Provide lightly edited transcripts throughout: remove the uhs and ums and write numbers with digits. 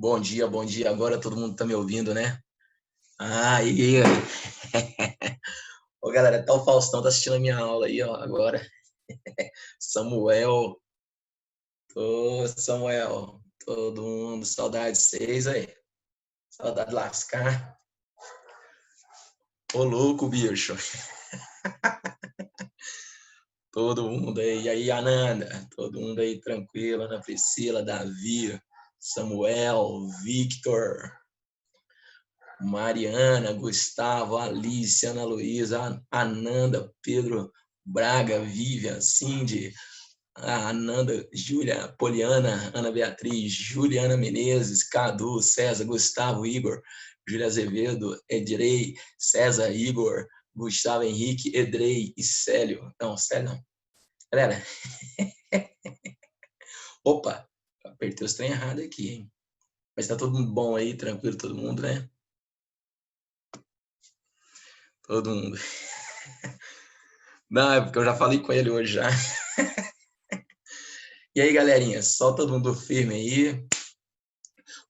Bom dia, bom dia. Agora todo mundo tá me ouvindo, né? Ah, e Ô, galera, tá o Faustão tá assistindo a minha aula aí, ó, agora. Samuel, ô Samuel, todo mundo, saudade de vocês aí. Saudade de lascar. Ô, louco, bicho. Todo mundo aí. E aí, Ananda? Todo mundo aí tranquilo, Ana Priscila, Davi, Samuel, Victor, Mariana, Gustavo, Alice, Ana Luísa, Ananda, Pedro Braga, Vivian, Cindy, Ananda, Júlia, Poliana, Ana Beatriz, Juliana Menezes, Cadu, César, Gustavo, Igor, Júlia Azevedo, Edrei, César, Igor, Gustavo Henrique, Edrei e Célio. Não, Célio não. Galera, opa, apertei os trem errado aqui, hein? Mas tá todo mundo bom aí, tranquilo, todo mundo, né? Todo mundo. Não, é porque eu já falei com ele hoje já. E aí, galerinha, só todo mundo firme aí.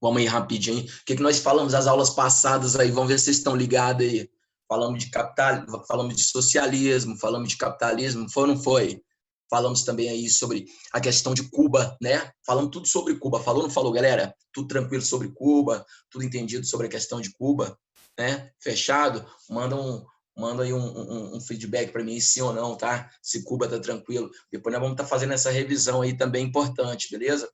Vamos aí rapidinho. O que nós falamos as aulas passadas aí? Vamos ver se vocês estão ligados aí. Falamos de capital, falamos de socialismo, falamos de capitalismo, foi ou não foi? Falamos também aí sobre a questão de Cuba, né? Falamos tudo sobre Cuba. Falou ou não falou, galera? Tudo tranquilo sobre Cuba, tudo entendido sobre a questão de Cuba, né? Fechado? Manda aí um feedback para mim, sim ou não, tá? Se Cuba tá tranquilo. Depois nós vamos estar fazendo essa revisão aí também importante, beleza?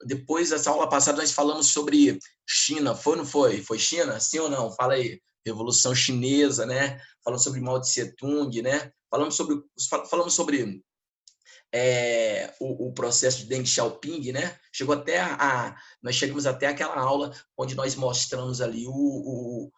Depois dessa aula passada nós falamos sobre China, foi ou não foi? Foi China? Sim ou não? Fala aí. Revolução Chinesa, né? Falamos sobre Mao Tse Tung, né? Falamos sobre o processo de Deng Xiaoping, né? Nós chegamos até aquela aula onde nós mostramos ali o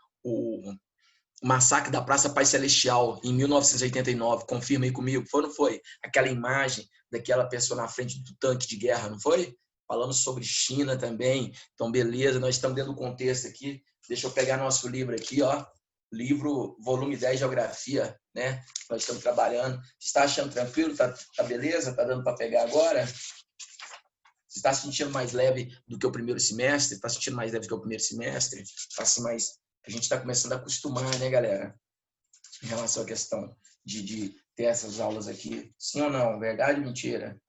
massacre da Praça Pai Celestial em 1989. Confirma aí comigo, foi ou não foi? Aquela imagem daquela pessoa na frente do tanque de guerra, não foi? Falamos sobre China também. Então, beleza, nós estamos dentro do contexto aqui. Deixa eu pegar nosso livro aqui, ó. Livro, volume 10, Geografia, né? Nós estamos trabalhando. Você está achando tranquilo? Tá beleza? Tá dando para pegar agora? Você está se sentindo mais leve do que o primeiro semestre? Está se sentindo mais leve do que o primeiro semestre? Tá assim, mais... A gente está começando a acostumar, né, galera? Em relação à questão de ter essas aulas aqui. Sim ou não? Verdade ou mentira?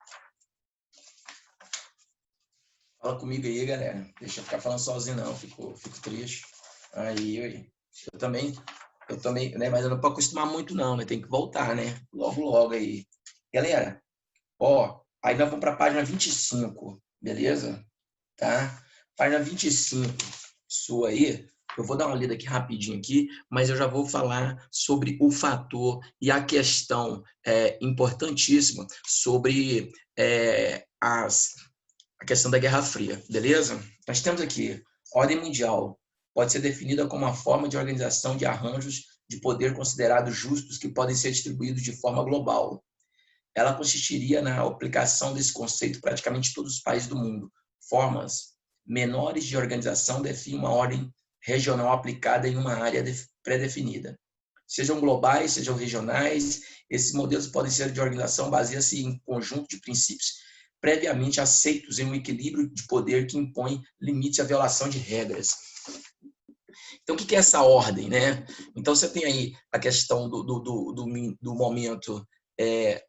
Fala comigo aí, galera. Deixa eu ficar falando sozinho, não. Fico triste. Aí. Eu também, né? Mas eu não posso acostumar muito, não, né? Tem que voltar, né? Logo aí. Galera, ó, aí nós vamos para a página 25, beleza? Tá? Página 25, sua aí. Eu vou dar uma lida aqui rapidinho aqui, mas eu já vou falar sobre o fator e a questão importantíssima sobre a questão da Guerra Fria, beleza? Nós temos aqui, ordem mundial pode ser definida como uma forma de organização de arranjos de poder considerados justos que podem ser distribuídos de forma global. Ela consistiria na aplicação desse conceito em praticamente todos os países do mundo. Formas menores de organização definem uma ordem regional aplicada em uma área pré-definida. Sejam globais, sejam regionais, esses modelos podem ser de organização baseia-se em conjunto de princípios previamente aceitos em um equilíbrio de poder que impõe limites à violação de regras. Então, o que é essa ordem, né? Então, você tem aí a questão do momento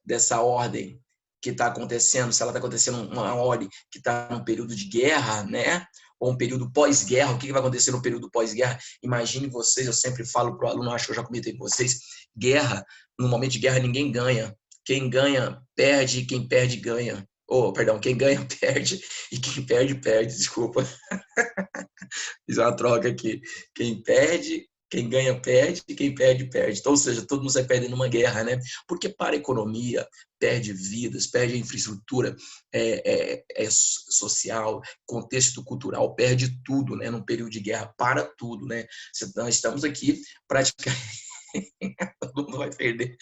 dessa ordem que está acontecendo, se ela está acontecendo uma ordem que está num período de guerra, né? Ou um período pós-guerra, o que vai acontecer no período pós-guerra? Imagine vocês, eu sempre falo para o aluno, acho que eu já comentei com vocês, guerra, no momento de guerra ninguém ganha. Quem ganha, perde, e quem perde, ganha. Perdão, quem ganha, perde, e quem perde, perde, desculpa. Fiz uma troca aqui. Quem perde, quem ganha, perde, e quem perde, perde. Então, ou seja, todo mundo sai perdendo numa guerra, né? Porque para a economia, perde vidas, perde a infraestrutura social, contexto cultural, perde tudo, né? Num período de guerra, para tudo, né? Nós estamos aqui praticamente... todo mundo vai perder.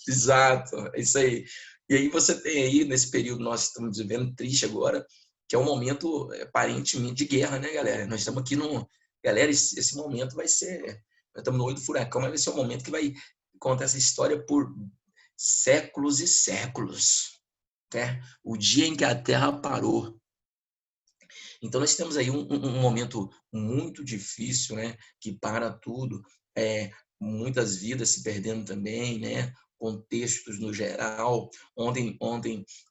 Exato, é isso aí. E aí você tem aí, nesse período nós estamos vivendo triste agora, que é um momento aparentemente de guerra, né, galera? Nós estamos aqui num... Galera, esse momento vai ser... Nós estamos no olho do furacão, mas vai ser um momento que vai contar essa história por séculos e séculos, né? O dia em que a Terra parou. Então, nós temos aí um momento muito difícil, né? Que para tudo, muitas vidas se perdendo também, né? Contextos no geral. Ontem,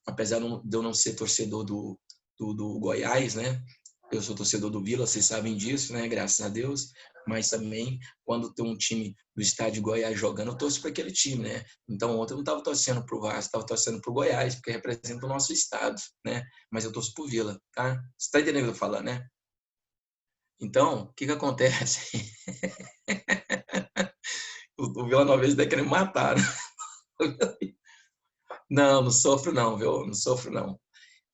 apesar de eu não ser torcedor do Goiás, né? Eu sou torcedor do Vila, vocês sabem disso, né? Graças a Deus. Mas também, quando tem um time do estádio Goiás jogando, eu torço para aquele time, né? Então, ontem eu não estava torcendo para o Vasco, estava torcendo para o Goiás, porque representa o nosso estado, né? Mas eu torço para o Vila, tá? Você está entendendo o que eu tô falando, né? Então, o que que acontece? O Vila Nova está querendo matar, né? Não, não sofro não, viu? Não sofro não.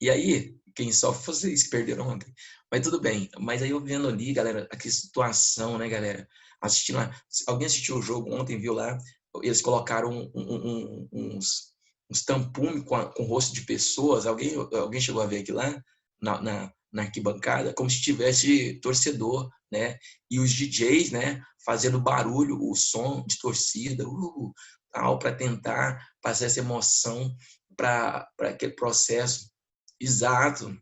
E aí, quem sofre vocês perderam ontem. Mas tudo bem. Mas aí eu vendo ali, galera, que situação, né, galera? Assistindo lá. Alguém assistiu o jogo ontem, viu lá? Eles colocaram uns tampões com o rosto de pessoas. Alguém chegou a ver aqui lá? Na arquibancada, como se tivesse torcedor, né? E os DJs, né? Fazendo barulho, o som de torcida, tal, para tentar passar essa emoção para aquele processo. Exato.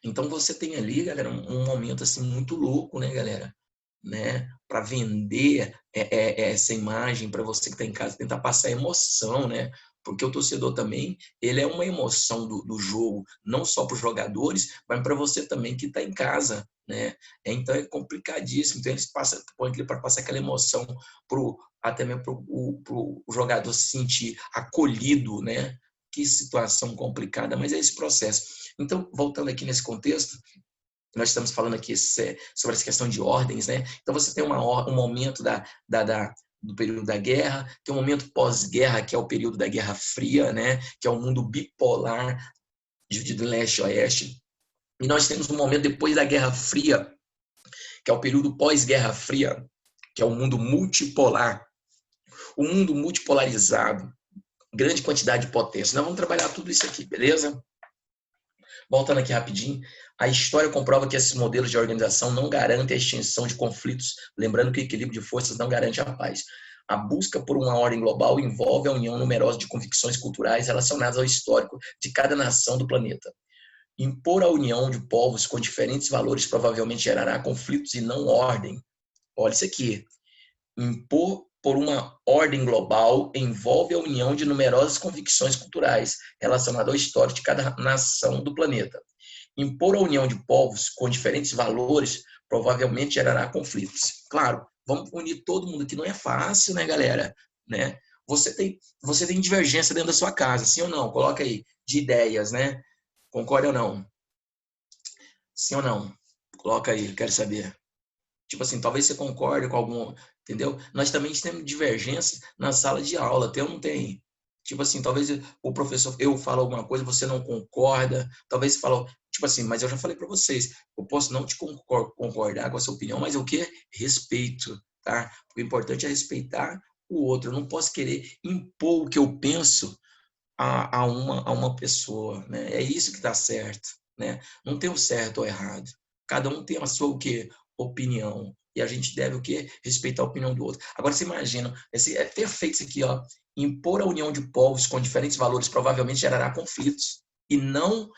Então você tem ali, galera, um momento assim muito louco, né, galera? Né? Para vender essa imagem para você que está em casa, tentar passar emoção, né? Porque o torcedor também, ele é uma emoção do jogo, não só para os jogadores, mas para você também que está em casa, né? Então é complicadíssimo. Então eles põem aquilo para passar aquela emoção até mesmo para o jogador se sentir acolhido, né? Que situação complicada, mas é esse processo. Então, voltando aqui nesse contexto, nós estamos falando aqui sobre essa questão de ordens, né? Então você tem um momento do período da guerra, tem um momento pós-guerra, que é o período da Guerra Fria, né? Que é um mundo bipolar, dividido em leste e oeste. E nós temos um momento depois da Guerra Fria, que é o período pós-Guerra Fria, que é o mundo multipolar. O mundo multipolarizado, grande quantidade de potência. Nós vamos trabalhar tudo isso aqui, beleza? Voltando aqui rapidinho, a história comprova que esses modelos de organização não garantem a extinção de conflitos, lembrando que o equilíbrio de forças não garante a paz. A busca por uma ordem global envolve a união numerosa de convicções culturais relacionadas ao histórico de cada nação do planeta. Impor a união de povos com diferentes valores provavelmente gerará conflitos e não ordem. Olha isso aqui. Impor por uma ordem global envolve a união de numerosas convicções culturais relacionadas ao histórico de cada nação do planeta. Impor a união de povos com diferentes valores provavelmente gerará conflitos. Claro, vamos unir todo mundo aqui, não é fácil, né, galera? Né? Você tem divergência dentro da sua casa, sim ou não? Coloca aí, de ideias, né? Concorda ou não? Sim ou não? Coloca aí, quero saber. Tipo assim, talvez você concorde com algum, entendeu? Nós também temos divergências na sala de aula, tem ou não tem? Tipo assim, talvez o professor, eu falo alguma coisa, você não concorda, talvez você fala, tipo assim, mas eu já falei para vocês, eu posso não te concordar com a sua opinião, mas o que? Respeito, tá? O importante é respeitar o outro, eu não posso querer impor o que eu penso a uma pessoa, né? É isso que está certo, né? Não tem o certo ou errado. Cada um tem a sua o quê? Opinião. E a gente deve o quê? Respeitar a opinião do outro. Agora você imagina, é perfeito isso aqui, ó. Impor a união de povos com diferentes valores provavelmente gerará conflitos e não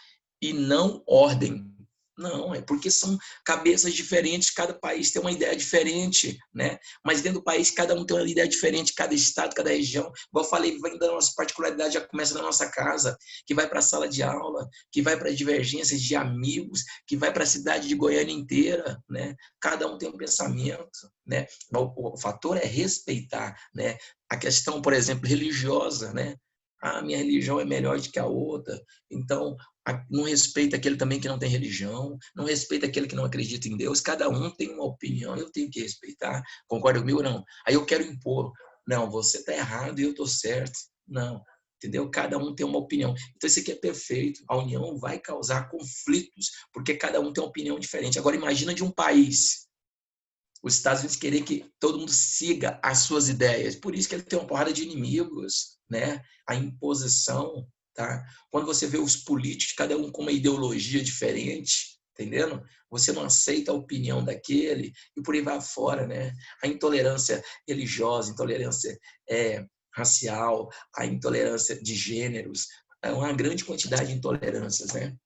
ordem. Não, é porque são cabeças diferentes, cada país tem uma ideia diferente, né? Mas dentro do país, cada um tem uma ideia diferente, cada estado, cada região. Igual eu falei, vem da nossa particularidade, já começa na nossa casa, que vai para a sala de aula, que vai para divergências de amigos, que vai para a cidade de Goiânia inteira, né? Cada um tem um pensamento, né? O fator é respeitar, né? A questão, por exemplo, religiosa, né? A minha religião é melhor do que a outra, então não respeita aquele também que não tem religião, não respeita aquele que não acredita em Deus, cada um tem uma opinião, eu tenho que respeitar, concorda comigo ou não? Aí eu quero impor, não, você está errado e eu estou certo, não, entendeu? Cada um tem uma opinião, então isso aqui é perfeito, a união vai causar conflitos, porque cada um tem uma opinião diferente. Agora imagina de um país, os Estados Unidos querer que todo mundo siga as suas ideias. Por isso que ele tem uma porrada de inimigos, né? A imposição, tá? Quando você vê os políticos, cada um com uma ideologia diferente, entendendo? Você não aceita a opinião daquele e por aí vai fora, né? A intolerância religiosa, intolerância racial, a intolerância de gêneros, é uma grande quantidade de intolerâncias, né?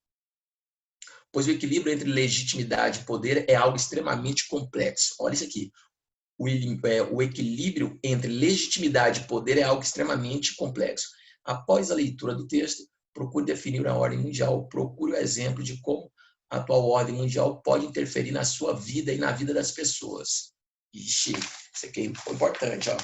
pois o equilíbrio entre legitimidade e poder é algo extremamente complexo. Olha isso aqui. O equilíbrio entre legitimidade e poder é algo extremamente complexo. Após a leitura do texto, procure definir a ordem mundial. Procure o exemplo de como a atual ordem mundial pode interferir na sua vida e na vida das pessoas. Ixi, isso aqui é importante. Ó.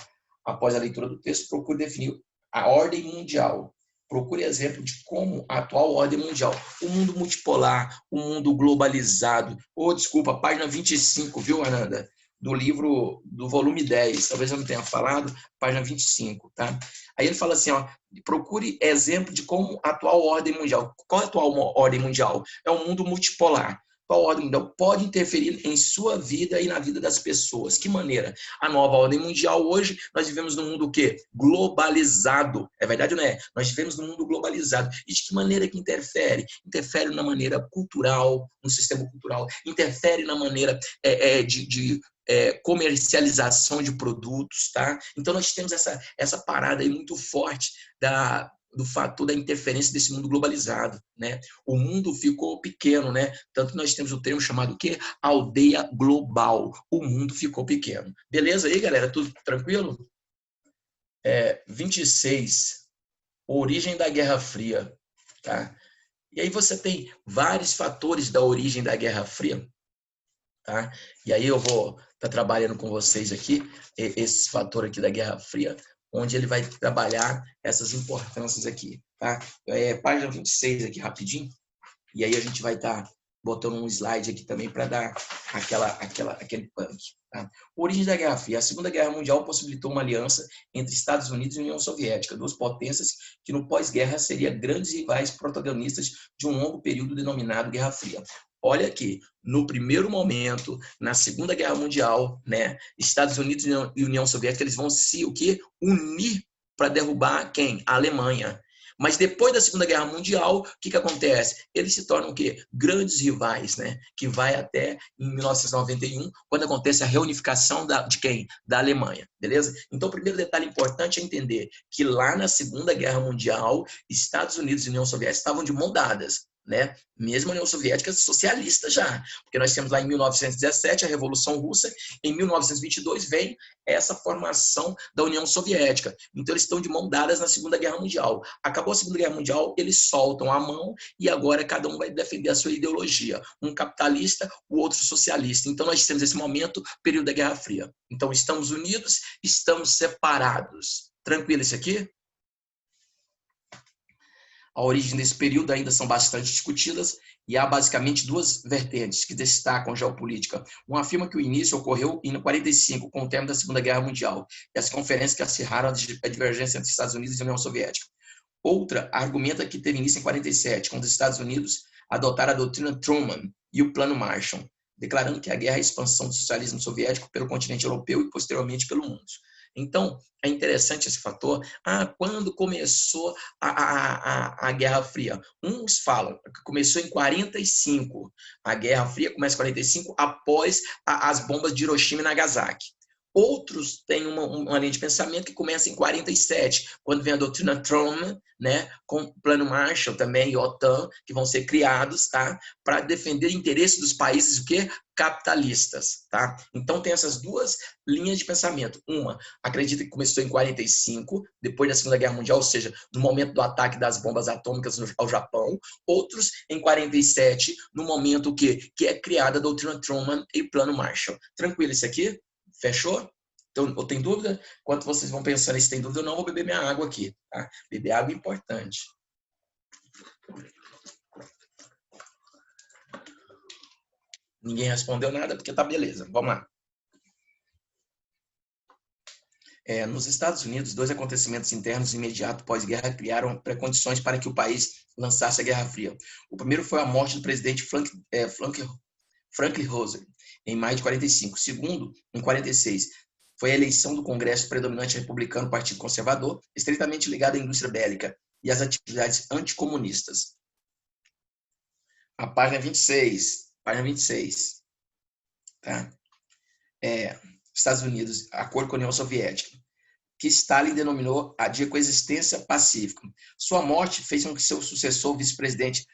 Após a leitura do texto, procure definir a ordem mundial. Procure exemplo de como a atual ordem mundial, o mundo multipolar, o mundo globalizado. Desculpa, página 25, viu, Ananda? Do livro, do volume 10, talvez eu não tenha falado, página 25, tá? Aí ele fala assim, ó, procure exemplo de como a atual ordem mundial. Qual é a atual ordem mundial? É um mundo multipolar. Qual ordem mundial pode interferir em sua vida e na vida das pessoas? Que maneira? A nova ordem mundial hoje, nós vivemos num mundo o quê? Globalizado. É verdade ou não é? Nós vivemos num mundo globalizado. E de que maneira que interfere? Interfere na maneira cultural, no sistema cultural, interfere na maneira de comercialização de produtos, tá? Então nós temos essa parada aí muito forte do fator da interferência desse mundo globalizado, né? O mundo ficou pequeno, né? Tanto que nós temos o termo chamado o quê? Aldeia global. O mundo ficou pequeno. Beleza aí, galera? Tudo tranquilo? 26. Origem da Guerra Fria, tá? E aí você tem vários fatores da origem da Guerra Fria, tá? E aí eu vou estar trabalhando com vocês aqui esse fator aqui da Guerra Fria, onde ele vai trabalhar essas importâncias aqui, tá? Página 26 aqui rapidinho, e aí a gente vai estar botando um slide aqui também para dar aquele punk. Tá? Origem da Guerra Fria. A Segunda Guerra Mundial possibilitou uma aliança entre Estados Unidos e União Soviética, duas potências que no pós-guerra seriam grandes rivais protagonistas de um longo período denominado Guerra Fria. Olha aqui, no primeiro momento, na Segunda Guerra Mundial, né, Estados Unidos e União Soviética, eles vão se unir para derrubar quem? A Alemanha. Mas depois da Segunda Guerra Mundial, o que acontece? Eles se tornam o quê? Grandes rivais, né? Que vai até em 1991, quando acontece a reunificação de quem? Da Alemanha, beleza? Então, o primeiro detalhe importante é entender que lá na Segunda Guerra Mundial, Estados Unidos e União Soviética estavam de mão dadas. Né? Mesmo a União Soviética socialista já, porque nós temos lá em 1917 a Revolução Russa, em 1922 vem essa formação da União Soviética. Então eles estão de mão dadas na Segunda Guerra Mundial. Acabou a Segunda Guerra Mundial, eles soltam a mão e agora cada um vai defender a sua ideologia. Um capitalista, o outro socialista. Então nós temos esse momento, período da Guerra Fria. Então estamos unidos, estamos separados. Tranquilo isso aqui? A origem desse período ainda são bastante discutidas e há basicamente duas vertentes que destacam a geopolítica. Uma afirma que o início ocorreu em 1945, com o término da Segunda Guerra Mundial, e as conferências que acirraram a divergência entre Estados Unidos e União Soviética. Outra argumenta que teve início em 1947, quando os Estados Unidos adotaram a doutrina Truman e o Plano Marshall, declarando que a guerra é a expansão do socialismo soviético pelo continente europeu e posteriormente pelo mundo. Então, é interessante esse fator. Quando começou a Guerra Fria? Uns falam que começou em 45. A Guerra Fria começa em 45 após as bombas de Hiroshima e Nagasaki. Outros têm uma linha de pensamento que começa em 47, quando vem a doutrina Truman, né, com o Plano Marshall também e OTAN, que vão ser criados, tá, para defender interesses dos países o quê? Capitalistas. Tá? Então tem essas duas linhas de pensamento. Uma acredita que começou em 45, depois da Segunda Guerra Mundial, ou seja, no momento do ataque das bombas atômicas ao Japão. Outros em 47, no momento que é criada a doutrina Truman e Plano Marshall. Tranquilo isso aqui? Fechou? Então, eu tenho dúvida? Enquanto vocês vão pensando se tem dúvida, eu não vou beber minha água aqui. Tá? Beber água é importante. Ninguém respondeu nada, porque tá beleza. Vamos lá. Nos Estados Unidos, dois acontecimentos internos imediatos pós-guerra criaram precondições para que o país lançasse a Guerra Fria. O primeiro foi a morte do presidente Franklin Roosevelt, em maio de 45. O segundo, em 46, foi a eleição do Congresso predominante republicano, Partido Conservador, estreitamente ligado à indústria bélica e às atividades anticomunistas. A página 26. Página 26. Tá? Estados Unidos, acordo com a União Soviética, que Stalin denominou a de coexistência pacífica. Sua morte fez com que seu sucessor, o vice-presidente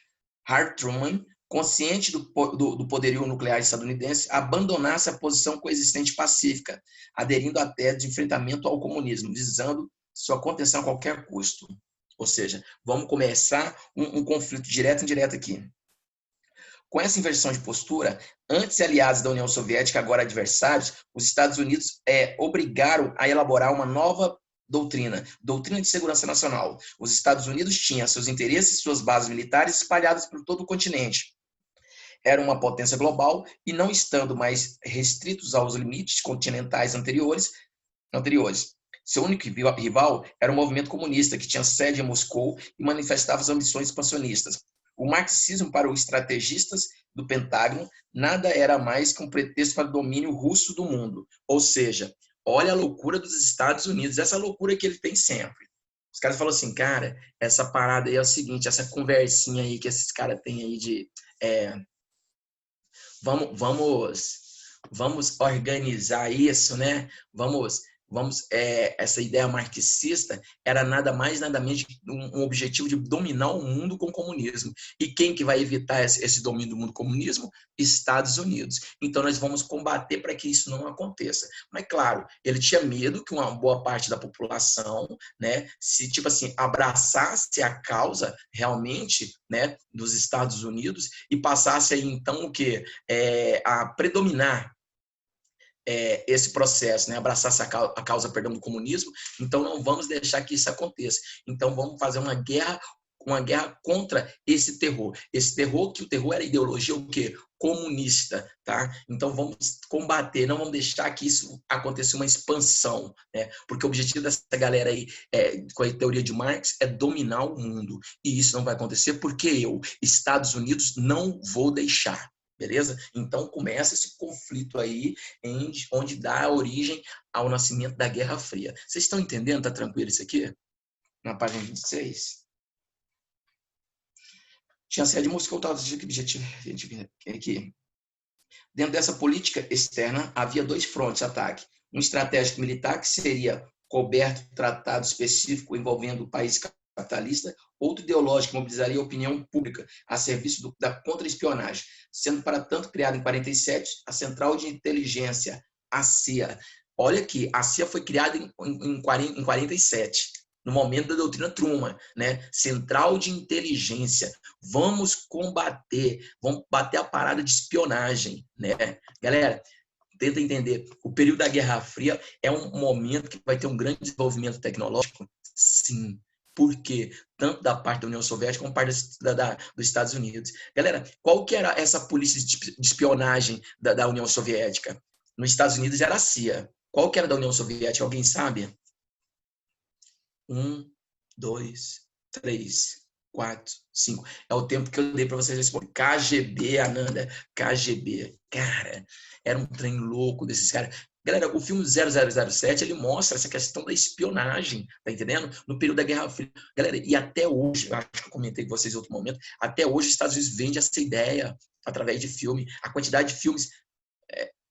Harry Truman, consciente do poderio nuclear estadunidense, abandonasse a posição coexistente pacífica, aderindo à tese de enfrentamento ao comunismo, visando sua contenção a qualquer custo. Ou seja, vamos começar um conflito direto e indireto aqui. Com essa inversão de postura, antes aliados da União Soviética, agora adversários, os Estados Unidos obrigaram a elaborar uma nova doutrina de segurança nacional. Os Estados Unidos tinham seus interesses e suas bases militares espalhadas por todo o continente. Era uma potência global e, não estando mais restritos aos limites continentais anteriores, seu único rival era o movimento comunista, que tinha sede em Moscou e manifestava as ambições expansionistas. O marxismo, para os estrategistas do Pentágono, nada era mais que um pretexto para o domínio russo do mundo. Ou seja, olha a loucura dos Estados Unidos, essa loucura que ele tem sempre. Os caras falam assim, cara, essa parada aí é o seguinte, essa conversinha aí que esses caras têm aí de... vamos organizar isso, né? Essa ideia marxista era nada mais, nada menos que um objetivo de dominar o mundo com o comunismo. E quem que vai evitar esse domínio do mundo com o comunismo? Estados Unidos. Então, nós vamos combater para que isso não aconteça. Mas, claro, ele tinha medo que uma boa parte da população, né, se, tipo assim, abraçasse a causa realmente, né, dos Estados Unidos e passasse aí, então, o quê? A predominar esse processo, né? Abraçar a causa, perdão, do comunismo. Então, não vamos deixar que isso aconteça. Então, vamos fazer uma guerra contra esse terror. Esse terror, que o terror era ideologia o quê? Comunista, tá? Então, vamos combater, não vamos deixar que isso aconteça uma expansão, né? Porque o objetivo dessa galera aí, com a teoria de Marx, é dominar o mundo. E isso não vai acontecer porque eu, Estados Unidos, não vou deixar. Beleza? Então começa esse conflito aí, onde dá origem ao nascimento da Guerra Fria. Vocês estão entendendo? Tá tranquilo isso aqui? Na página 26. Tinha sede de Moscou, tal objetivo aqui. Dentro dessa política externa, havia dois frontes de ataque. Um estratégico militar, que seria coberto tratado específico envolvendo o país capitalista, outro ideológico que mobilizaria a opinião pública a serviço da contra-espionagem, sendo, para tanto, criada em 47 a Central de Inteligência, a CIA. Olha aqui, a CIA foi criada em 47, no momento da doutrina Truman, né? Central de Inteligência. Vamos combater, vamos bater a parada de espionagem, né? Galera, tenta entender, o período da Guerra Fria é um momento que vai ter um grande desenvolvimento tecnológico? Sim. Por quê? Tanto da parte da União Soviética como parte dos Estados Unidos. Galera, qual que era essa polícia de espionagem da União Soviética? Nos Estados Unidos era a CIA. Qual que era da União Soviética? Alguém sabe? 1, 2, 3, 4, 5. É o tempo que eu dei para vocês responderem. KGB, Ananda. KGB. Cara, era um trem louco desses caras. Galera, o filme 0007, ele mostra essa questão da espionagem, tá entendendo? No período da Guerra Fria. Galera, e até hoje, eu acho que eu comentei com vocês em outro momento, até hoje os Estados Unidos vendem essa ideia através de filme. A quantidade de filmes,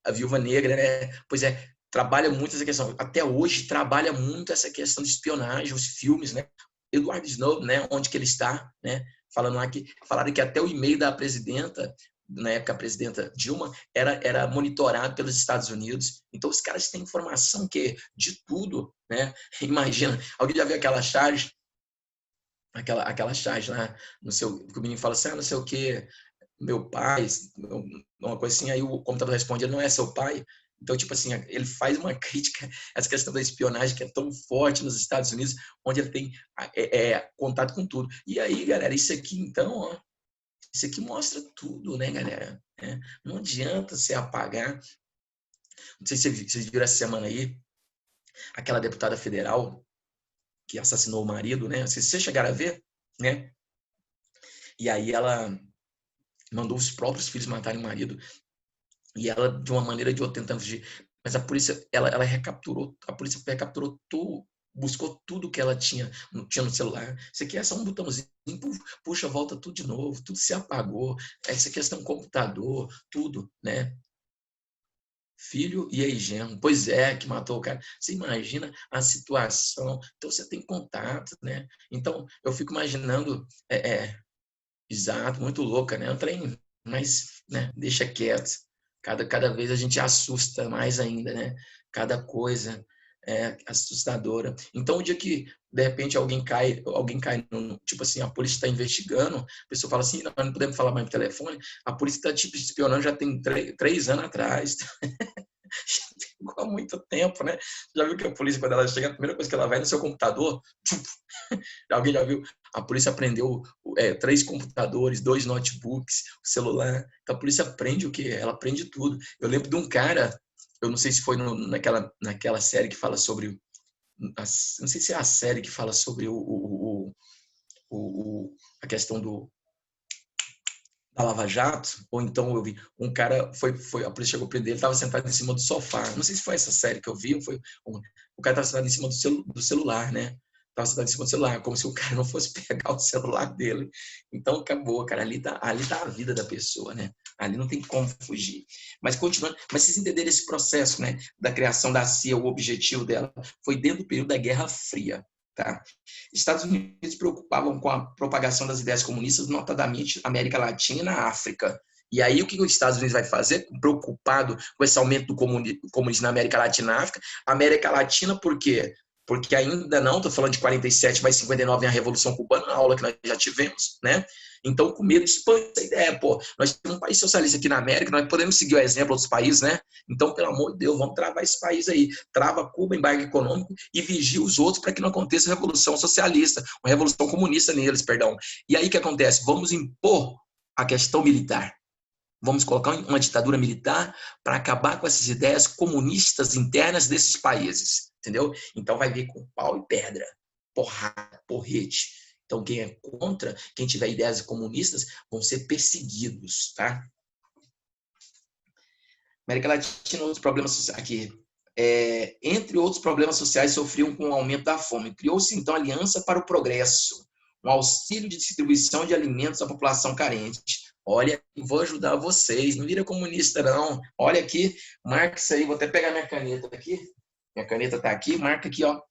a Viúva Negra, né? Pois é, trabalha muito essa questão. Até hoje trabalha muito essa questão de espionagem, os filmes, né? Edward Snowden, né? Onde que ele está, né? Falaram que até o e-mail da presidenta, na época a presidenta Dilma, era monitorado pelos Estados Unidos. Então os caras têm informação de tudo, né? Imagina, alguém já viu aquela charge lá, no seu, que o menino fala assim, não sei o que, meu pai, uma coisa assim, aí o computador responde, ele não é seu pai. Então, tipo assim, ele faz uma crítica a essa questão da espionagem que é tão forte nos Estados Unidos, onde ele tem contato com tudo. E aí, galera, isso aqui, então, ó, isso aqui mostra tudo, né, galera? Não adianta você apagar. Não sei se vocês viram essa semana aí, aquela deputada federal que assassinou o marido, né? Se vocês chegaram a ver, né? E aí ela mandou os próprios filhos matarem o marido. E ela, de uma maneira ou de outra, tentando fugir. Mas a polícia, ela recapturou, a polícia recapturou tudo, buscou tudo que ela tinha no celular. Isso aqui é só um botãozinho, puxa, volta tudo de novo, tudo se apagou. Essa questão do computador, tudo, né? Filho e ex-genro. Pois é, que matou o cara. Você imagina a situação. Então, você tem contato, né? Então, eu fico imaginando... exato, muito louca, né? Um trem mas, né, deixa quieto. Cada vez a gente assusta mais ainda, né? Cada coisa é assustadora. Então, o dia que, de repente, alguém cai no, tipo assim, a polícia está investigando, a pessoa fala assim, não, não podemos falar mais no telefone, a polícia está, tipo, espionando já tem 3 anos atrás. Já ficou há muito tempo, né? Já viu que a polícia, quando ela chega, a primeira coisa que ela vai no seu computador, alguém já viu? A polícia prendeu 3 computadores, 2 notebooks, o celular. Então a polícia prende o quê? Ela prende tudo. Eu lembro de um cara, eu não sei se foi naquela série que fala sobre. Não sei se é a série que fala sobre a questão da Lava Jato, ou então eu vi um cara, a polícia chegou a prender, ele estava sentado em cima do sofá. Não sei se foi essa série que eu vi, o cara estava sentado em cima do celular, né? Estava sentado em cima do celular, como se o cara não fosse pegar o celular dele. Então acabou, cara. Ali tá a vida da pessoa, né? Ali não tem como fugir. Mas continuando, mas vocês entenderam esse processo, né? Da criação da CIA, o objetivo dela foi dentro do período da Guerra Fria. Tá? Estados Unidos se preocupavam com a propagação das ideias comunistas, notadamente América Latina e na África. E aí, o que os Estados Unidos vai fazer? Preocupado com esse aumento do comunismo na América Latina e na África. América Latina, por quê? Porque ainda não, estou falando de 47, mas 59 vem a Revolução Cubana, na aula que nós já tivemos, né? Então, com medo, expande essa ideia, pô. Nós temos um país socialista aqui na América, nós podemos seguir o exemplo dos países, né? Então, pelo amor de Deus, vamos travar esse país aí. Trava Cuba, embargo econômico e vigia os outros para que não aconteça uma revolução socialista, uma revolução comunista neles, perdão. E aí o que acontece? Vamos impor a questão militar. Vamos colocar uma ditadura militar para acabar com essas ideias comunistas internas desses países, entendeu? Então vai vir com pau e pedra, porrada, porrete. Então quem é contra, quem tiver ideias comunistas, vão ser perseguidos, tá? América Latina, outros problemas sociais aqui. Entre outros problemas sociais, sofriam com o aumento da fome. Criou-se, então, a Aliança para o Progresso, um auxílio de distribuição de alimentos à população carente. Olha, vou ajudar vocês, não vira comunista, não. Olha aqui, marca isso aí, vou até pegar minha caneta aqui. Minha caneta está aqui, marca aqui, ó.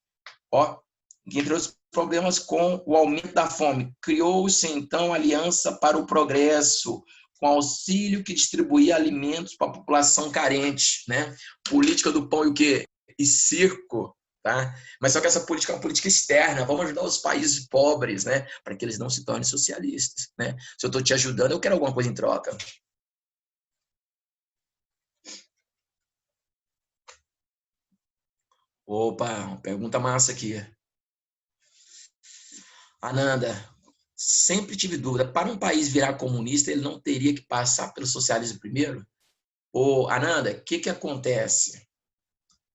Ó, entre os problemas com o aumento da fome, criou-se, então, a Aliança para o Progresso, com auxílio que distribuía alimentos para a população carente, né? Política do pão e o quê? E circo, tá? Mas só que essa política é uma política externa, vamos ajudar os países pobres, né? Para que eles não se tornem socialistas, né? Se eu estou te ajudando, eu quero alguma coisa em troca. Opa, pergunta massa aqui. Ananda, sempre tive dúvida. Para um país virar comunista, ele não teria que passar pelo socialismo primeiro? Ô, Ananda, o que acontece?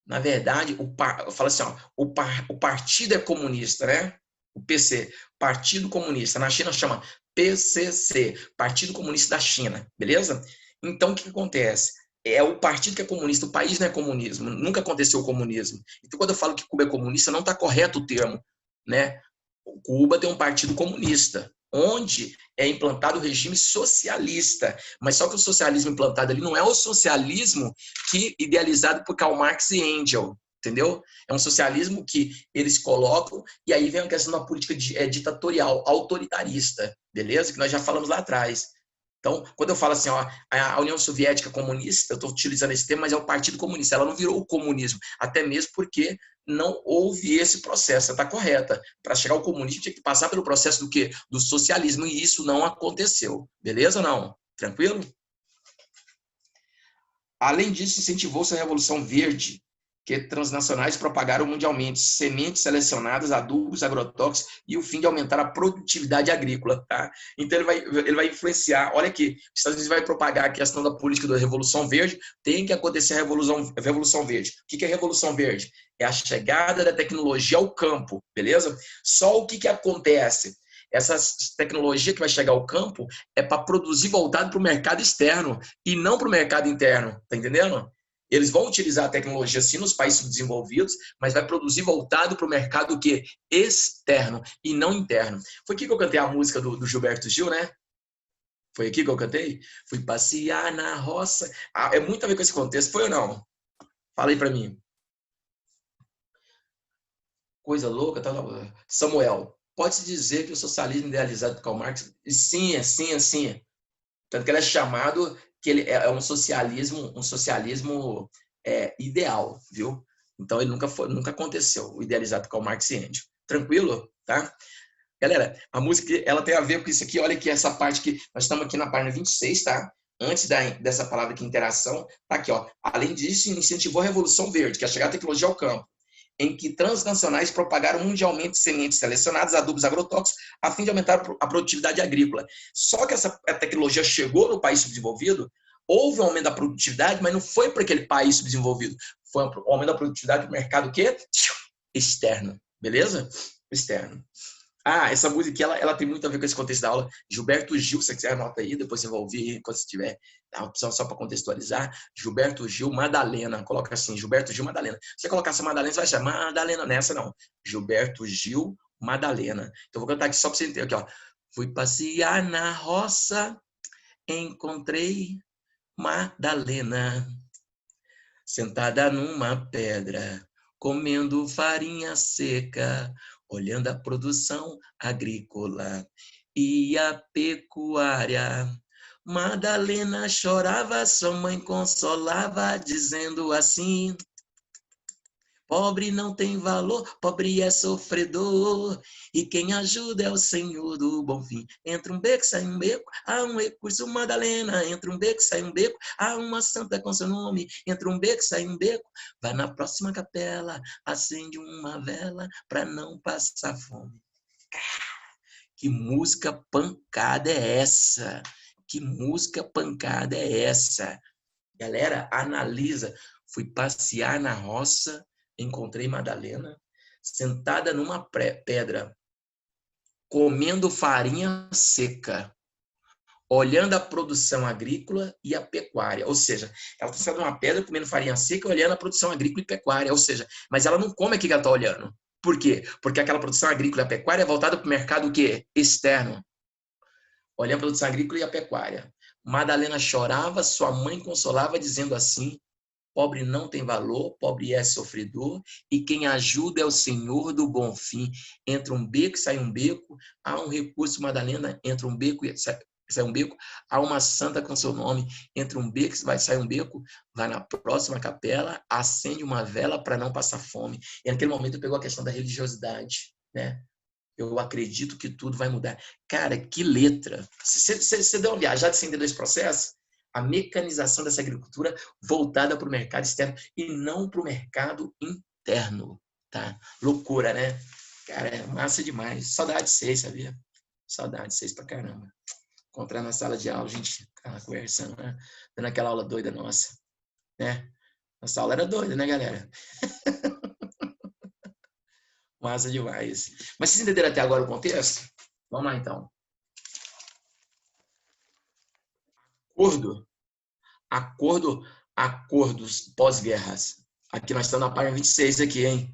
Na verdade, eu falo assim, ó, o partido é comunista, né? O PC, Partido Comunista. Na China chama PCC, Partido Comunista da China, beleza? Então, o que acontece? É o partido que é comunista, o país não é comunismo, nunca aconteceu o comunismo. Então, quando eu falo que Cuba é comunista, não está correto o termo, né? Cuba tem um partido comunista, onde é implantado o regime socialista. Mas só que o socialismo implantado ali não é o socialismo que idealizado por Karl Marx e Engels, entendeu? É um socialismo que eles colocam, e aí vem a questão da política ditatorial, autoritarista, beleza? Que nós já falamos lá atrás. Então, quando eu falo assim, ó, a União Soviética comunista, eu estou utilizando esse termo, mas é o Partido Comunista, ela não virou o comunismo, até mesmo porque não houve esse processo, está correta. Para chegar ao comunismo, tinha que passar pelo processo do quê? Do socialismo, e isso não aconteceu. Beleza ou não? Tranquilo? Além disso, incentivou-se a Revolução Verde, que transnacionais propagaram mundialmente sementes selecionadas, adubos, agrotóxicos e o fim de aumentar a produtividade agrícola. Tá? Então, ele vai influenciar. Olha aqui, os Estados Unidos vai propagar a questão da política da Revolução Verde, tem que acontecer a Revolução Verde. O que é a Revolução Verde? É a chegada da tecnologia ao campo, beleza? Só o que acontece? Essa tecnologia que vai chegar ao campo é para produzir voltado para o mercado externo e não para o mercado interno, tá entendendo? Eles vão utilizar a tecnologia sim nos países desenvolvidos, mas vai produzir voltado para o mercado que externo e não interno. Foi aqui que eu cantei a música do Gilberto Gil, né? Foi aqui que eu cantei? Fui passear na roça. É muito a ver com esse contexto, foi ou não? Fala aí para mim. Coisa louca, tá? Samuel, pode-se dizer que o socialismo idealizado por Karl Marx, sim, é sim, é sim. Tanto que ele é chamado que ele é um socialismo ideal, viu? Então ele nunca aconteceu, o idealizado com o Marx e Engels. Tranquilo, tá? Galera, a música ela tem a ver com isso aqui. Olha aqui essa parte que nós estamos aqui na página 26, tá? Antes dessa palavra aqui, interação, tá aqui, ó. Além disso, incentivou a Revolução Verde, que é chegar a tecnologia ao campo, em que transnacionais propagaram mundialmente sementes selecionadas, adubos agrotóxicos, a fim de aumentar a produtividade agrícola. Só que essa tecnologia chegou no país subdesenvolvido, houve um aumento da produtividade, mas não foi para aquele país subdesenvolvido. Foi um aumento da produtividade do mercado quê? Externo, beleza? Externo. Ah, essa música aqui, ela tem muito a ver com esse contexto da aula. Gilberto Gil, se você quiser, anota aí, depois você vai ouvir quando você tiver a opção só para contextualizar. Gilberto Gil, Madalena. Coloca assim, Gilberto Gil, Madalena. Se você colocar essa Madalena, você vai chamar Madalena nessa, não. Gilberto Gil, Madalena. Então, vou cantar aqui só para você entender. Aqui, ó. Fui passear na roça, encontrei Madalena, sentada numa pedra, comendo farinha seca, olhando a produção agrícola e a pecuária. Madalena chorava, sua mãe consolava, dizendo assim: pobre não tem valor, pobre é sofredor, e quem ajuda é o Senhor do bom fim. Entra um beco, sai um beco, há um recurso, Madalena. Entra um beco, sai um beco, há uma santa com seu nome. Entra um beco, sai um beco, vai na próxima capela, acende uma vela para não passar fome. Que música pancada é essa? Que música pancada é essa? Galera, analisa. Fui passear na roça, encontrei Madalena, sentada numa pedra, comendo farinha seca, olhando a produção agrícola e a pecuária. Ou seja, ela está sentada numa pedra, comendo farinha seca, olhando a produção agrícola e pecuária. Ou seja, mas ela não come aqui que ela está olhando. Por quê? Porque aquela produção agrícola e a pecuária é voltada para o mercado o quê? Externo. Olhando a produção agrícola e a pecuária. Madalena chorava, sua mãe consolava, dizendo assim: pobre não tem valor, pobre é sofredor, e quem ajuda é o Senhor do bom fim. Entra um beco, sai um beco, há um recurso, Madalena, entra um beco e sai um beco, há uma santa com seu nome, entra um beco, vai sair um beco, vai na próxima capela, acende uma vela para não passar fome. E naquele momento pegou a questão da religiosidade, né? Eu acredito que tudo vai mudar. Cara, que letra! Você deu uma viajada sem entender esse processo? A mecanização dessa agricultura voltada para o mercado externo e não para o mercado interno. Tá? Loucura, né? Cara, é massa demais. Saudade de vocês, sabia? Saudade de vocês pra caramba. Encontrar na sala de aula, a gente conversando, né? Dando aquela aula doida nossa. Né? Nossa aula era doida, né, galera? Massa demais. Mas vocês entenderam até agora o contexto? Vamos lá, então. Acordos pós-guerras. Aqui nós estamos na página 26 aqui, hein?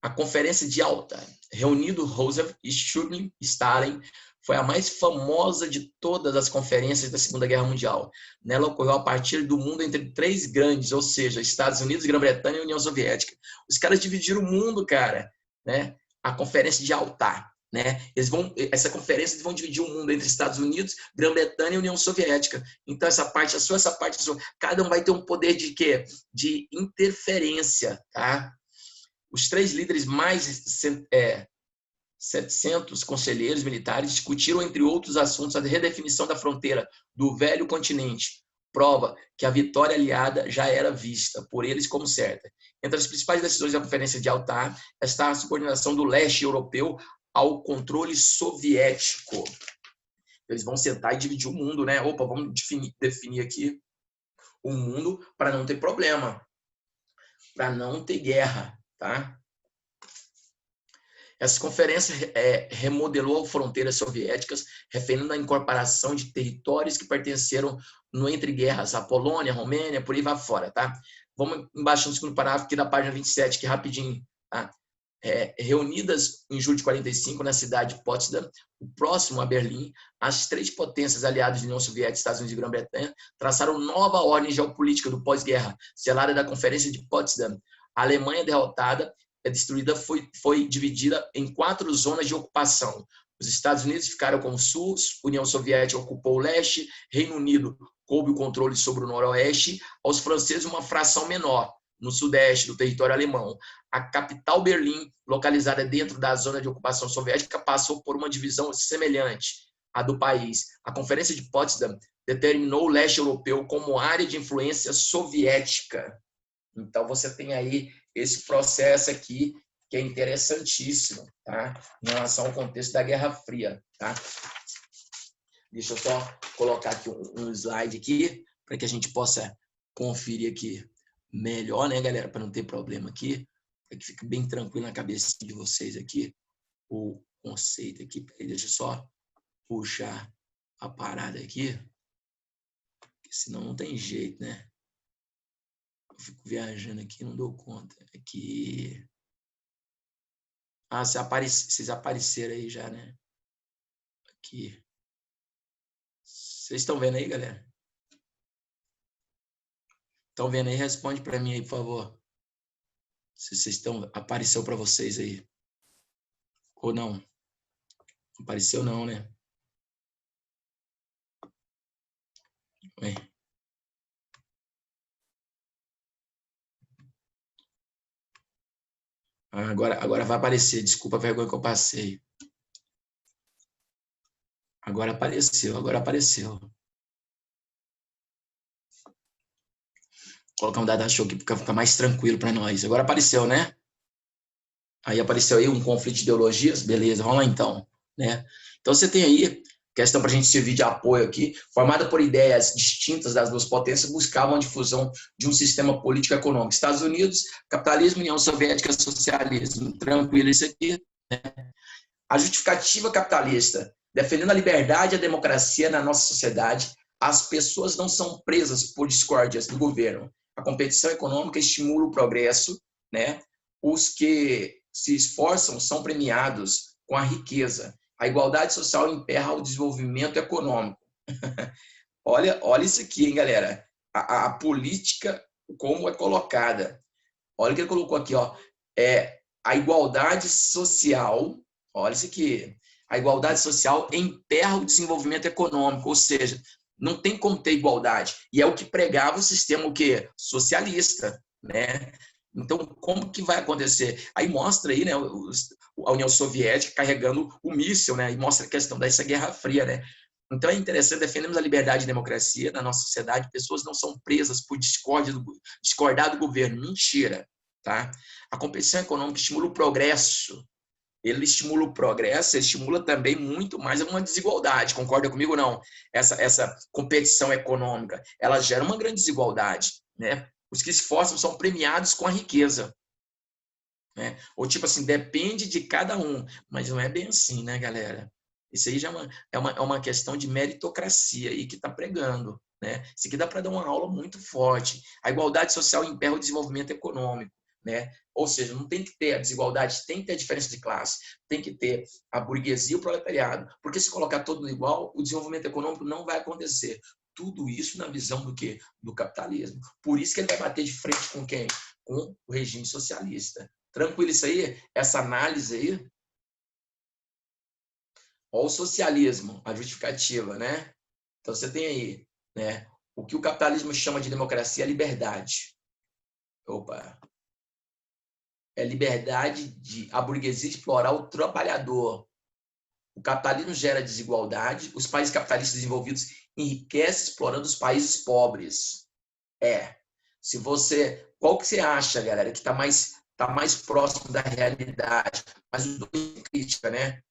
A Conferência de Yalta, reunindo Roosevelt e Churchill e Stalin, foi a mais famosa de todas as conferências da Segunda Guerra Mundial. Nela ocorreu a partir do mundo entre três grandes, ou seja, Estados Unidos, Grã-Bretanha e União Soviética. Os caras dividiram o mundo, cara, né? A Conferência de Yalta, né? Essa conferência eles vão dividir o mundo entre Estados Unidos, Grã-Bretanha e União Soviética. Então essa parte é sua, essa parte é sua. Cada um vai ter um poder de quê? De interferência, tá? Os três líderes mais 700 conselheiros militares discutiram, entre outros assuntos, a redefinição da fronteira do velho continente, prova que a vitória aliada já era vista por eles como certa. Entre as principais decisões da Conferência de Yalta está a subordinação do leste europeu ao controle soviético. Eles vão sentar e dividir o mundo, né? Opa, vamos definir aqui o mundo para não ter problema, para não ter guerra, tá? Essa conferência remodelou fronteiras soviéticas, referindo à incorporação de territórios que pertenceram no entre guerras, a Polônia, a Romênia, por aí vai fora, tá? Vamos embaixo no segundo parágrafo aqui da página 27, que rapidinho, tá? Reunidas em julho de 45 na cidade de Potsdam, próximo a Berlim, as três potências aliadas da União Soviética, Estados Unidos e Grã-Bretanha traçaram nova ordem geopolítica do pós-guerra, selada da Conferência de Potsdam. A Alemanha derrotada, destruída, foi dividida em 4 zonas de ocupação. Os Estados Unidos ficaram com o Sul, União Soviética ocupou o leste, Reino Unido coube o controle sobre o noroeste, aos franceses uma fração menor, no sudeste do território alemão. A capital Berlim, localizada dentro da zona de ocupação soviética, passou por uma divisão semelhante à do país. A Conferência de Potsdam determinou o leste europeu como área de influência soviética. Então, você tem aí esse processo aqui, que é interessantíssimo, tá? Em relação ao contexto da Guerra Fria, tá? Deixa eu só colocar aqui um slide aqui, para que a gente possa conferir aqui melhor, né, galera? Para não ter problema aqui, para que fique bem tranquilo na cabeça de vocês aqui, o conceito aqui. Deixa eu só puxar a parada aqui, porque senão não tem jeito, né? Eu fico viajando aqui, não dou conta. Aqui. Ah, vocês apareceram aí já, né? Aqui. Vocês estão vendo aí, galera? Estão vendo aí? Responde para mim aí, por favor. Se vocês estão... Apareceu para vocês aí. Ou não? Apareceu não, né? Ué. Agora vai aparecer. Desculpa a vergonha que eu passei. Agora apareceu. Vou colocar um data show aqui para ficar mais tranquilo para nós. Agora apareceu, né? Aí apareceu aí um conflito de ideologias. Beleza, vamos lá então, né? Então você tem aí questão para a gente servir de apoio aqui, formada por ideias distintas das duas potências, buscavam a difusão de um sistema político e econômico. Estados Unidos, capitalismo, União Soviética, socialismo. Tranquilo isso aqui, né? A justificativa capitalista, defendendo a liberdade e a democracia na nossa sociedade, as pessoas não são presas por discórdias do governo. A competição econômica estimula o progresso, né? Os que se esforçam são premiados com a riqueza. A igualdade social emperra o desenvolvimento econômico. olha isso aqui, hein, galera? A política, como é colocada. Olha o que ele colocou aqui, ó. A igualdade social, olha isso aqui. A igualdade social emperra o desenvolvimento econômico, ou seja, não tem como ter igualdade. E é o que pregava o sistema o quê? Socialista, né? Então, como que vai acontecer? Aí mostra aí, né, a União Soviética carregando o míssil, né? E mostra a questão dessa Guerra Fria, né? Então é interessante, defendemos a liberdade e a democracia na nossa sociedade, pessoas não são presas por discordar do governo. Mentira, tá? A competição econômica estimula o progresso. Ele estimula o progresso, ele estimula também muito mais uma desigualdade. Concorda comigo ou não? Essa competição econômica, ela gera uma grande desigualdade, né? Os que se esforçam são premiados com a riqueza, né? Ou tipo assim, depende de cada um, mas não é bem assim, né, galera? Isso aí já é uma questão de meritocracia aí que está pregando, né? Isso aqui dá para dar uma aula muito forte. A igualdade social emperra o desenvolvimento econômico, né? Ou seja, não tem que ter a desigualdade, tem que ter a diferença de classe, tem que ter a burguesia e o proletariado, porque se colocar todo igual, o desenvolvimento econômico não vai acontecer. Tudo isso na visão do quê? Do capitalismo. Por isso que ele vai bater de frente com quem? Com o regime socialista. Tranquilo isso aí? Essa análise aí? Olha o socialismo, a justificativa, né? Então você tem aí, né? O que o capitalismo chama de democracia é liberdade. Opa! É liberdade de a burguesia explorar o trabalhador. O capitalismo gera desigualdade, os países capitalistas desenvolvidos enriquecem explorando os países pobres. Se você, qual que você acha, galera, que está mais próximo da realidade? Mas os dois têm crítica, né?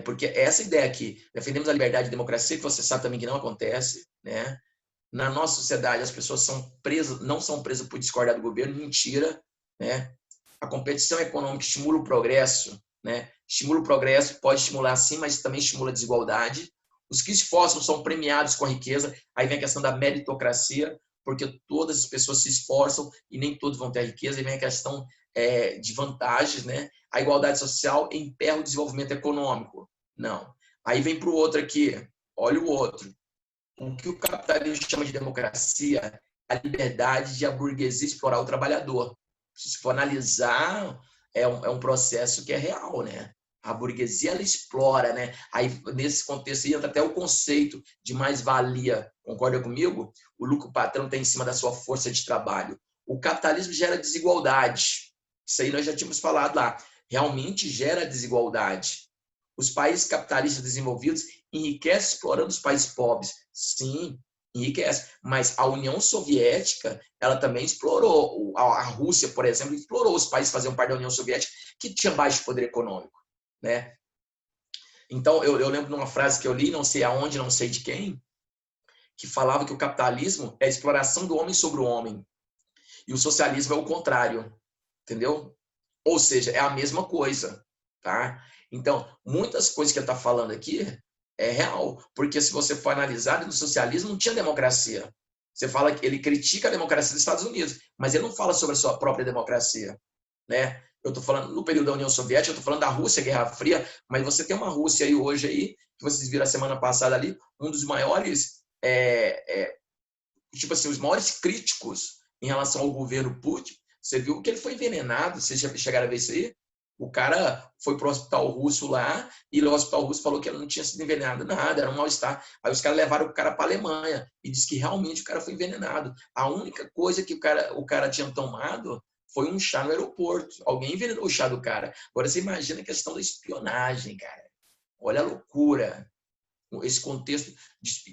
Porque essa ideia aqui, defendemos a liberdade e a democracia, que você sabe também que não acontece, né? Na nossa sociedade, as pessoas não são presas por discordar do governo, mentira, né? A competição econômica estimula o progresso, né? Estimula o progresso, pode estimular sim, mas também estimula a desigualdade. Os que se esforçam são premiados com a riqueza. Aí vem a questão da meritocracia, porque todas as pessoas se esforçam e nem todos vão ter a riqueza. Aí vem a questão de vantagens, né? A igualdade social emperra o desenvolvimento econômico. Não. Aí vem para o outro aqui. Olha o outro. O que o capitalismo chama de democracia é a liberdade de a burguesia explorar o trabalhador. Se for analisar, é um processo que é real, né? A burguesia, ela explora, né? Aí, nesse contexto, aí entra até o conceito de mais-valia. Concorda comigo? O lucro patrão tem em cima da sua força de trabalho. O capitalismo gera desigualdade. Isso aí nós já tínhamos falado lá. Realmente gera desigualdade. Os países capitalistas desenvolvidos enriquecem explorando os países pobres. Sim, enriquece. Mas a União Soviética, ela também explorou. A Rússia, por exemplo, explorou os países que faziam parte da União Soviética que tinha baixo poder econômico, né? Então, eu lembro de uma frase que eu li, não sei aonde, não sei de quem, que falava que o capitalismo é a exploração do homem sobre o homem. E o socialismo é o contrário, entendeu? Ou seja, é a mesma coisa, tá? Então, muitas coisas que ele está falando aqui é real, porque se você for analisar, no socialismo não tinha democracia. Você fala que ele critica a democracia dos Estados Unidos, mas ele não fala sobre a sua própria democracia, né? Eu estou falando no período da União Soviética, eu estou falando da Rússia, Guerra Fria, mas você tem uma Rússia aí hoje aí, que vocês viram a semana passada ali, um dos maiores, tipo assim, os maiores críticos em relação ao governo Putin. Você viu que ele foi envenenado, vocês já chegaram a ver isso aí? O cara foi para o hospital russo lá e o hospital russo falou que ele não tinha sido envenenado, nada, era um mal-estar. Aí os caras levaram o cara para a Alemanha e disse que realmente o cara foi envenenado. A única coisa que o cara tinha tomado foi um chá no aeroporto. Alguém envenenou o chá do cara. Agora você imagina a questão da espionagem, cara. Olha a loucura. Esse contexto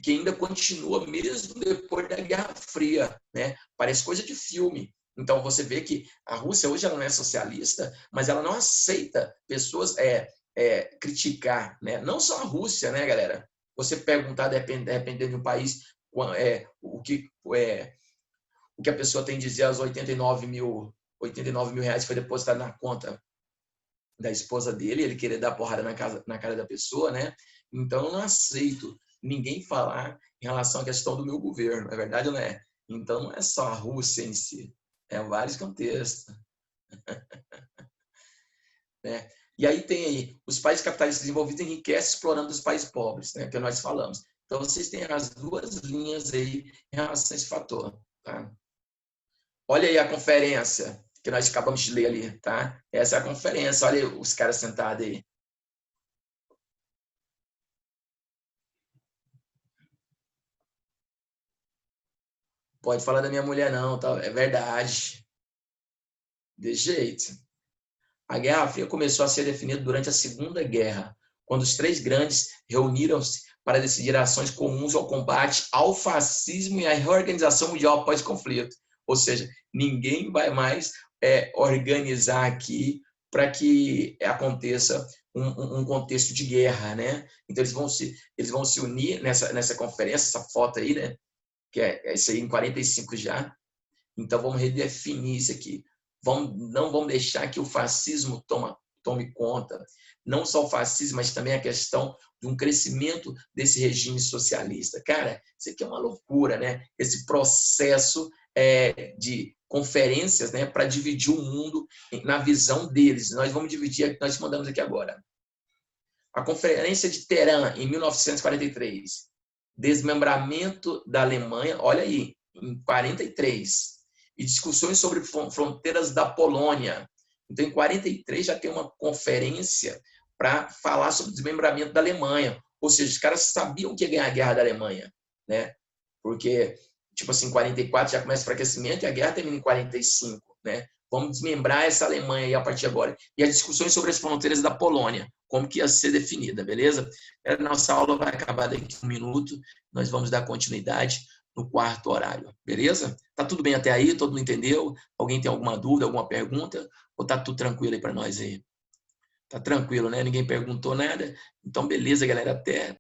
que ainda continua mesmo depois da Guerra Fria, né? Parece coisa de filme. Então você vê que a Rússia hoje ela não é socialista, mas ela não aceita pessoas criticar, né? Não só a Rússia, né, galera? Você perguntar, dependendo de um país, o que a pessoa tem a dizer aos 89 mil reais que foi depositado na conta da esposa dele, ele querer dar porrada na cara da pessoa, né? Então, eu não aceito ninguém falar em relação à questão do meu governo, é verdade ou não é? Então, não é só a Rússia em si, é vários contextos. Né? E aí tem aí, os países capitalistas desenvolvidos enriquecem explorando os países pobres, né? Que nós falamos. Então, vocês têm as duas linhas aí em relação a esse fator, tá? Olha aí a conferência que nós acabamos de ler ali, tá? Essa é a conferência, olha aí os caras sentados aí. Pode falar da minha mulher não, tá? É verdade. De jeito. A Guerra Fria começou a ser definida durante a Segunda Guerra, quando os três grandes reuniram-se para decidir ações comuns ao combate ao fascismo e à reorganização mundial após o conflito. Ou seja, ninguém vai mais organizar aqui para que aconteça um contexto de guerra, né? Então eles vão se unir nessa conferência, essa foto aí, né? Que é isso aí em 45 já. Então vamos redefinir isso aqui. Não vamos deixar que o fascismo tome conta. Não só o fascismo, mas também a questão de um crescimento desse regime socialista. Cara, isso aqui é uma loucura, né? Esse processo de conferências, né, para dividir o mundo na visão deles. Nós vamos dividir, nós mandamos aqui agora. A Conferência de Teherã, em 1943. Desmembramento da Alemanha, olha aí, em 43. E discussões sobre fronteiras da Polônia. Então, em 43 já tem uma conferência para falar sobre o desmembramento da Alemanha. Ou seja, os caras sabiam que ia ganhar a guerra da Alemanha, né? Porque, tipo assim, em 44 já começa o enfraquecimento e a guerra termina em 45, né? Vamos desmembrar essa Alemanha aí a partir de agora. E as discussões sobre as fronteiras da Polônia, como que ia ser definida, beleza? A nossa aula vai acabar daqui a um minuto, nós vamos dar continuidade no quarto horário, beleza? Tá tudo bem até aí? Todo mundo entendeu? Alguém tem alguma dúvida, alguma pergunta? Ou tá tudo tranquilo aí para nós aí? Tá tranquilo, né? Ninguém perguntou nada? Então, beleza, galera, até